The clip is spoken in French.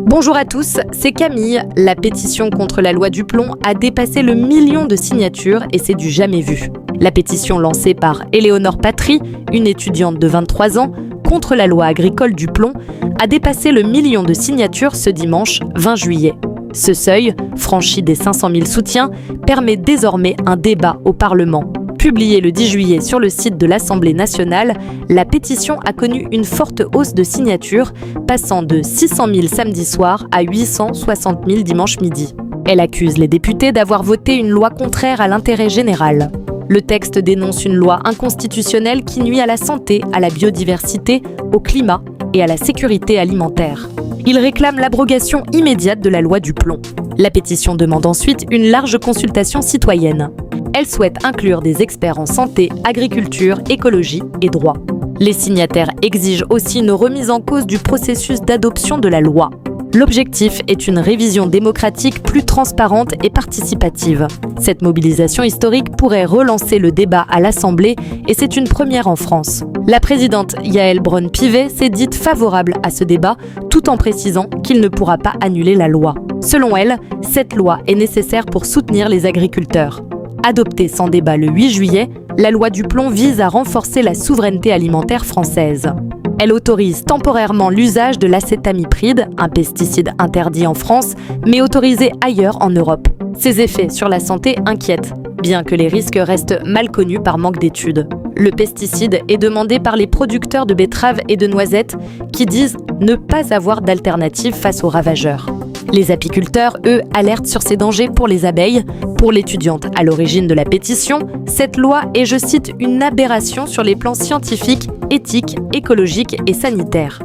Bonjour à tous, c'est Camille. La pétition contre la loi du plomb a dépassé le 1 million de signatures et c'est du jamais vu. La pétition lancée par Éléonore Patry, une étudiante de 23 ans, contre la loi agricole du plomb, a dépassé le 1 million de signatures ce dimanche 20 juillet. Ce seuil, franchi des 500 000 soutiens, permet désormais un débat au Parlement. Publiée le 10 juillet sur le site de l'Assemblée nationale, la pétition a connu une forte hausse de signatures, passant de 600 000 samedi soir à 860 000 dimanche midi. Elle accuse les députés d'avoir voté une loi contraire à l'intérêt général. Le texte dénonce une loi inconstitutionnelle qui nuit à la santé, à la biodiversité, au climat et à la sécurité alimentaire. Il réclame l'abrogation immédiate de la loi du plomb. La pétition demande ensuite une large consultation citoyenne. Elle souhaite inclure des experts en santé, agriculture, écologie et droit. Les signataires exigent aussi une remise en cause du processus d'adoption de la loi. L'objectif est une révision démocratique plus transparente et participative. Cette mobilisation historique pourrait relancer le débat à l'Assemblée et c'est une première en France. La présidente Yaël Braun-Pivet s'est dite favorable à ce débat tout en précisant qu'il ne pourra pas annuler la loi. Selon elle, cette loi est nécessaire pour soutenir les agriculteurs. Adoptée sans débat le 8 juillet, la loi du plomb vise à renforcer la souveraineté alimentaire française. Elle autorise temporairement l'usage de l'acétamipride, un pesticide interdit en France, mais autorisé ailleurs en Europe. Ses effets sur la santé inquiètent, bien que les risques restent mal connus par manque d'études. Le pesticide est demandé par les producteurs de betteraves et de noisettes qui disent ne pas avoir d'alternative face aux ravageurs. Les apiculteurs, eux, alertent sur ces dangers pour les abeilles. Pour l'étudiante à l'origine de la pétition, cette loi est, je cite, une aberration sur les plans scientifiques, éthiques, écologiques et sanitaires.